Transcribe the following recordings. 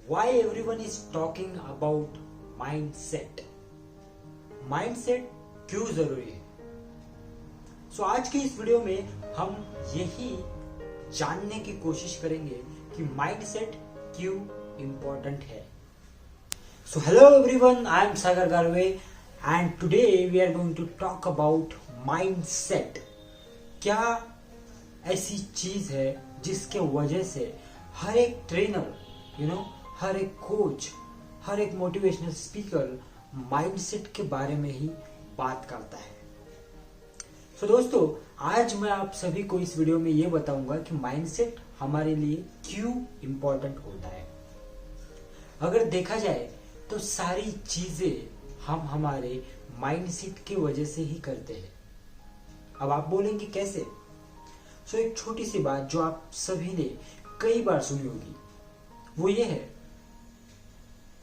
Why everyone is talking about mindset? Mindset क्यों जरूरी है? आज की इस वीडियो में हम यही जानने की कोशिश करेंगे कि माइंडसेट क्यों इंपॉर्टेंट है. Hello everyone, I am Sagar Garve and today we are going to talk about mindset. क्या ऐसी चीज है जिसके वजह से हर एक ट्रेनर, हर एक कोच, हर एक मोटिवेशनल स्पीकर माइंडसेट के बारे में ही बात करता है. दोस्तों, आज मैं आप सभी को इस वीडियो में ये बताऊंगा कि माइंडसेट हमारे लिए क्यों इंपॉर्टेंट होता है. अगर देखा जाए तो सारी चीजें हम हमारे माइंडसेट की वजह से ही करते हैं. अब आप बोलेंगे कैसे? एक छोटी सी बात जो आप सभी ने कई बार सुनी होगी, वो ये है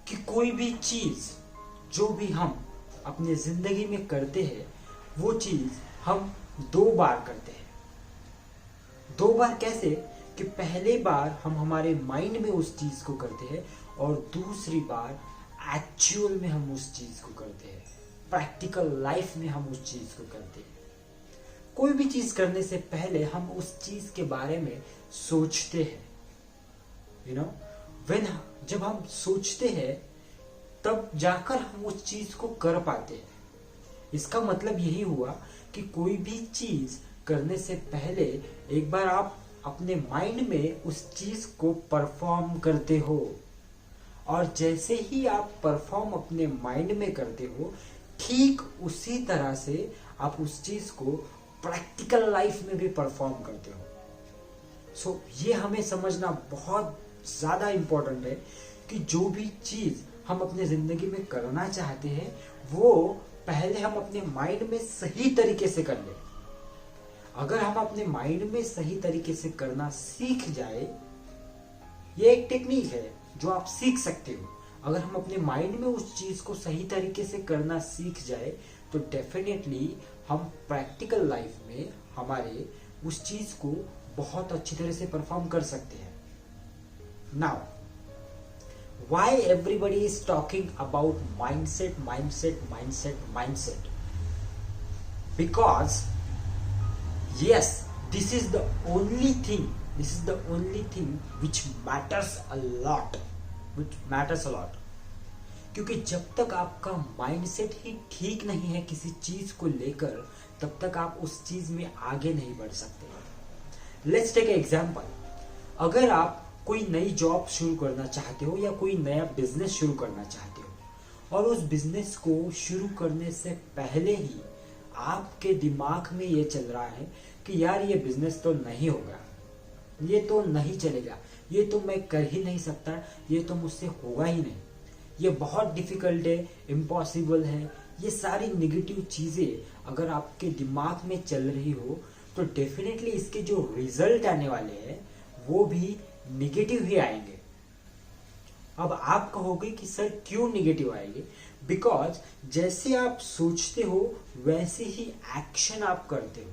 कि कोई भी चीज जो भी हम अपने जिंदगी में करते हैं वो चीज हम 2 बार करते हैं. 2 बार कैसे? कि पहले बार हम हमारे माइंड में उस चीज को करते हैं और दूसरी बार एक्चुअल में हम उस चीज को करते हैं, प्रैक्टिकल लाइफ में हम उस चीज को करते हैं. कोई भी चीज करने से पहले हम उस चीज के बारे में सोचते हैं. जब हम सोचते हैं तब जाकर हम उस चीज को कर पाते हैं. इसका मतलब यही हुआ कि कोई भी चीज करने से पहले एक बार आप अपने माइंड में उस चीज को परफॉर्म करते हो, और जैसे ही आप परफॉर्म अपने माइंड में करते हो, ठीक उसी तरह से आप उस चीज को प्रैक्टिकल लाइफ में भी परफॉर्म करते हो. ये हमें समझना बहुत ज्यादा इंपॉर्टेंट है कि जो भी चीज हम अपने जिंदगी में करना चाहते हैं वो पहले हम अपने माइंड में सही तरीके से कर लें. अगर हम अपने माइंड में सही तरीके से करना सीख जाए, ये एक टेक्निक है जो आप सीख सकते हो. अगर हम अपने माइंड में उस चीज को सही तरीके से करना सीख जाए तो डेफिनेटली हम प्रैक्टिकल लाइफ में हमारे उस चीज को बहुत अच्छी तरह से परफॉर्म कर सकते हैं. Now, why everybody is talking about mindset? Because yes, this is the only thing which matters a lot. क्योंकि जब तक आपका माइंडसेट ही ठीक नहीं है किसी चीज को लेकर, तब तक आप उस चीज में आगे नहीं बढ़ सकते. Let's take example. अगर आप कोई नई जॉब शुरू करना चाहते हो या कोई नया बिजनेस शुरू करना चाहते हो, और उस बिजनेस को शुरू करने से पहले ही आपके दिमाग में ये चल रहा है कि यार ये बिजनेस तो नहीं होगा, ये तो नहीं चलेगा, ये तो मैं कर ही नहीं सकता, ये तो मुझसे होगा ही नहीं, ये बहुत डिफिकल्ट है, इम्पॉसिबल है. ये सारी नेगेटिव चीजें अगर आपके दिमाग में चल रही हो तो डेफिनेटली इसके जो रिजल्ट आने वाले हैं वो भी निगेटिव ही आएंगे. अब आप कहोगे कि सर क्यों निगेटिव आएंगे? बिकॉज जैसे आप सोचते हो वैसे ही एक्शन आप करते हो.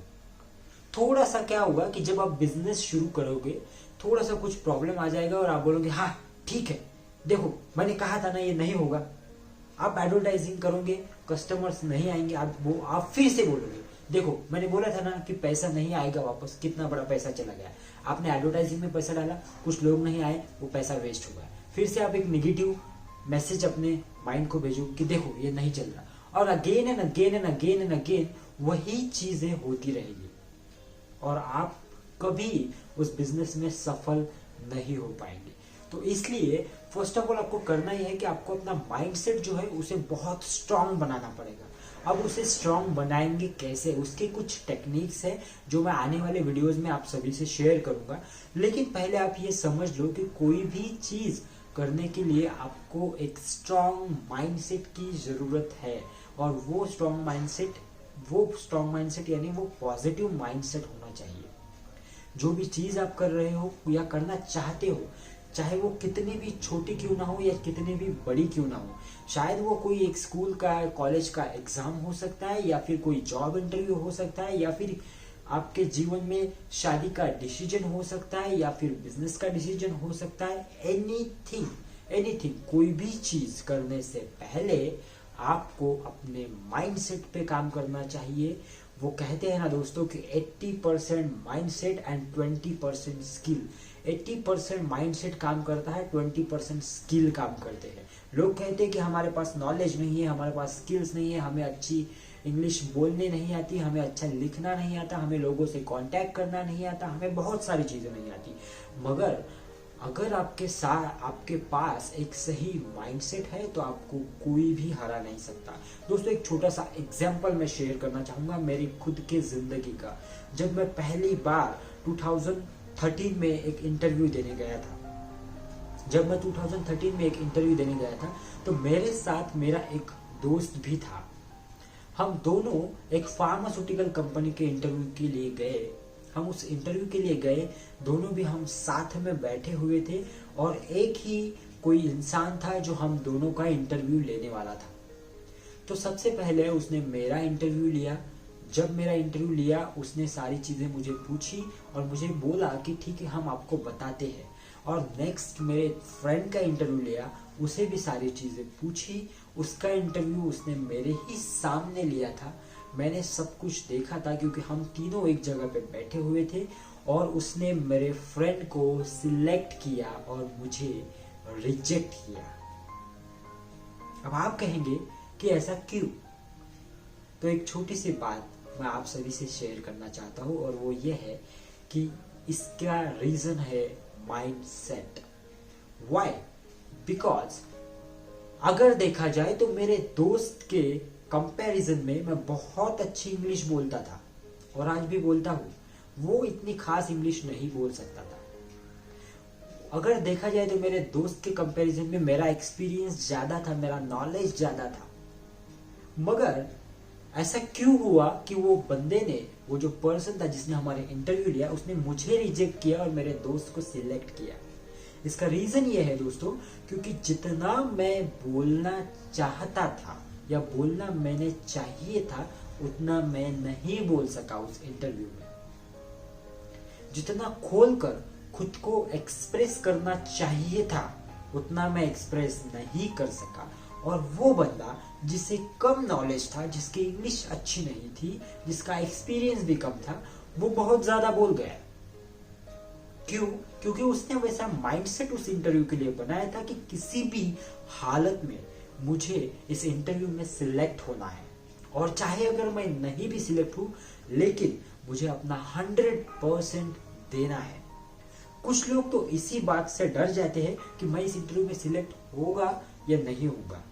थोड़ा सा क्या होगा कि जब आप बिजनेस शुरू करोगे थोड़ा सा कुछ प्रॉब्लम आ जाएगा और आप बोलोगे हाँ ठीक है, देखो मैंने कहा था ना ये नहीं होगा. आप एडवर्टाइजिंग करोगे, कस्टमर्स नहीं आएंगे, आप फिर से बोलोगे देखो मैंने बोला था ना कि पैसा नहीं आएगा वापस, कितना बड़ा पैसा चला गया. आपने एडवर्टाइजिंग में पैसा डाला, कुछ लोग नहीं आए, वो पैसा वेस्ट हो गया. फिर से आप एक नेगेटिव मैसेज अपने माइंड को भेजो कि देखो ये नहीं चल रहा, और अगेन एंड अगेन वही चीजें होती रहेगी और आप कभी उस बिजनेस में सफल नहीं हो पाएंगे. तो इसलिए फर्स्ट ऑफ ऑल आपको करना ही है कि आपको अपना माइंडसेट जो है उसे बहुत स्ट्रांग बनाना पड़ेगा. अब उसे स्ट्रांग बनाएंगे कैसे, उसके कुछ टेक्निक्स है जो मैं आने वाले वीडियोस में आप सभी से शेयर करूंगा. लेकिन पहले आप ये समझ लो कि कोई भी चीज करने के लिए आपको एक स्ट्रांग माइंडसेट की जरूरत है, और वो स्ट्रांग माइंडसेट यानी वो पॉजिटिव माइंडसेट होना चाहिए. जो भी चीज आप कर रहे हो या करना चाहते हो, चाहे वो कितनी भी छोटी क्यों ना हो या कितनी भी बड़ी क्यों ना हो, शायद वो कोई एक स्कूल का, कॉलेज का एग्जाम हो सकता है, या फिर कोई जॉब इंटरव्यू हो सकता है, या फिर आपके जीवन में शादी का डिसीजन हो सकता है, या फिर बिजनेस का डिसीजन हो सकता है. एनीथिंग, कोई भी चीज करने से पहले आपको अपने माइंडसेट पे काम करना चाहिए। वो कहते हैं ना दोस्तों कि 80% माइंडसेट एंड 20% स्किल। 80% माइंडसेट काम करता है, 20% स्किल काम करते हैं। लोग कहते हैं कि हमारे पास नॉलेज नहीं है, हमारे पास स्किल्स नहीं है, हमें अच्छी इंग्लिश बोलने नहीं आती, हमें अच्छा लिखना नहीं आता, हमें लोगों से कांटेक्ट करना नहीं आता, हमें बहुत सारी चीजें नहीं आती। मगर अगर आपके पास एक सही माइंडसेट है तो आपको कोई भी हरा नहीं सकता। दोस्तों एक छोटा सा एग्जांपल मैं शेयर करना चाहूंगा मेरी खुद के जिंदगी का। जब मैं पहली बार 2013 में एक इंटरव्यू देने गया था, तो मेरे साथ मेरा एक दोस्त भी था। हम दोनों एक फार्मास्यूटिकल कंपनी के इंटरव्यू के लिए गए। हम उस इंटरव्यू के लिए गए, दोनों भी हम साथ में बैठे हुए थे और एक ही कोई इंसान था जो हम दोनों का इंटरव्यू लेने वाला था। तो सबसे पहले उसने मेरा इंटरव्यू लिया। जब मेरा इंटरव्यू लिया उसने सारी चीजें मुझे पूछी और मुझे बोला कि ठीक है हम आपको बताते हैं। और नेक्स्ट मेरे फ्रेंड का इंटरव्यू लिया, उसे भी सारी चीजें पूछी। उसका इंटरव्यू उसने मेरे ही सामने लिया था। मैंने सब कुछ देखा था क्योंकि हम तीनों एक जगह पे बैठे हुए थे। और उसने मेरे फ्रेंड को सिलेक्ट किया और मुझे रिजेक्ट किया। अब आप कहेंगे कि ऐसा क्यों? तो एक छोटी सी बात मैं आप सभी से शेयर करना चाहता हूं और वो ये है कि इसका रीजन है माइंडसेट। व्हाई? बिकॉज अगर देखा जाए तो मेरे दोस्त के कंपैरिजन में मैं बहुत अच्छी इंग्लिश बोलता था और आज भी बोलता हूं। वो इतनी खास इंग्लिश नहीं बोल सकता था। अगर देखा जाए तो मेरे दोस्त के कंपैरिजन में मेरा एक्सपीरियंस ज्यादा था, मेरा नॉलेज ज्यादा था। मगर ऐसा क्यों हुआ कि वो जो पर्सन था जिसने हमारे इंटरव्यू लिया, उसने मुझे रिजेक्ट किया और मेरे दोस्त को सिलेक्ट किया? इसका रीजन ये है दोस्तों, क्योंकि जितना मैं बोलना चाहता था या बोलना मैंने चाहिए था उतना मैं नहीं बोल सका उस इंटरव्यू में। जितना खोलकर खुद को एक्सप्रेस करना चाहिए था उतना मैं एक्सप्रेस नहीं कर सका। और वो बंदा जिसे कम नॉलेज था, जिसकी इंग्लिश अच्छी नहीं थी, जिसका एक्सपीरियंस भी कम था, वो बहुत ज्यादा बोल गया। क्यों? क्योंकि उसने वैसा माइंडसेट उस इंटरव्यू के लिए बनाया था कि किसी भी हालत में मुझे इस इंटरव्यू में सिलेक्ट होना है। और चाहे अगर मैं नहीं भी सिलेक्ट हूं, लेकिन मुझे अपना 100% देना है। कुछ लोग तो इसी बात से डर जाते हैं कि मैं इस इंटरव्यू में सिलेक्ट होगा या नहीं होगा,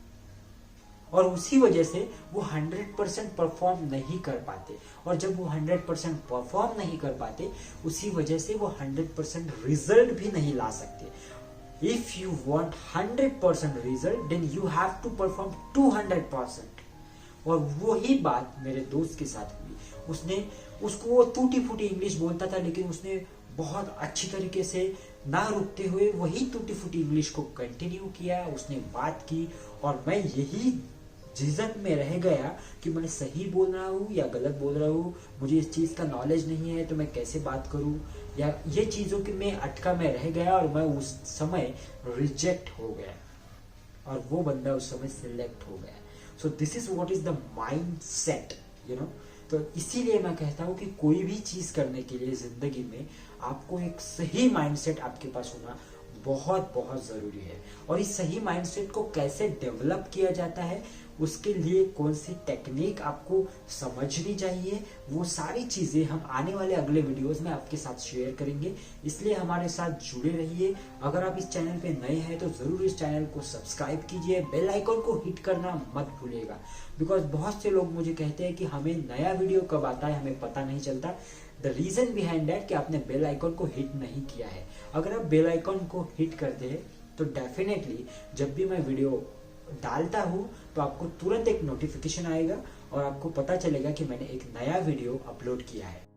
और उसी वजह से वो 100% परफॉर्म नहीं कर पाते। और जब वो 100% परफॉर्म नहीं कर पाते, उसी वजह से वो 100% रिजल्ट भी नहीं ला सकते। If you want 100% result, then you have to perform 200%। और वही बात मेरे दोस्त के साथ हुई। उसको वो टूटी फूटी इंग्लिश बोलता था, लेकिन उसने बहुत अच्छी तरीके से ना रुकते हुए वही टूटी फूटी इंग्लिश को कंटिन्यू किया। उसने बात की और मैं यही झिझक में रह गया कि मैं सही बोल रहा हूँ या गलत बोल रहा हूँ, मुझे इस चीज का नॉलेज नहीं है तो मैं कैसे बात करूँ, या ये चीजों की मैं अटका में रह गया और मैं उस समय रिजेक्ट हो गया और वो बंदा उस समय सिलेक्ट हो गया। So this is what is the mind set, you know. तो इसीलिए मैं कहता हूँ कि कोई भी चीज करने के लिए जिंदगी में आपको एक सही माइंडसेट आपके पास होना बहुत बहुत जरूरी है। और इस सही माइंडसेट को कैसे डेवलप किया जाता है, उसके लिए कौन सी टेक्निक आपको समझनी चाहिए, वो सारी चीजें हम आने वाले अगले वीडियोस में आपके साथ शेयर करेंगे। इसलिए हमारे साथ जुड़े रहिए। अगर आप इस चैनल पे नए हैं तो जरूर इस चैनल को सब्सक्राइब कीजिए, बेल आइकन को हिट करना मत भूलिएगा। बिकॉज बहुत से लोग मुझे कहते हैं कि हमें नया वीडियो कब आता है हमें पता नहीं चलता। द रीजन बिहाइंड दैट कि आपने बेल आइकन को हिट नहीं किया है। अगर आप बेल आइकन को हिट करते हैं तो डेफिनेटली जब भी मैं वीडियो डालता हूं तो आपको तुरंत एक नोटिफिकेशन आएगा और आपको पता चलेगा कि मैंने एक नया वीडियो अपलोड किया है।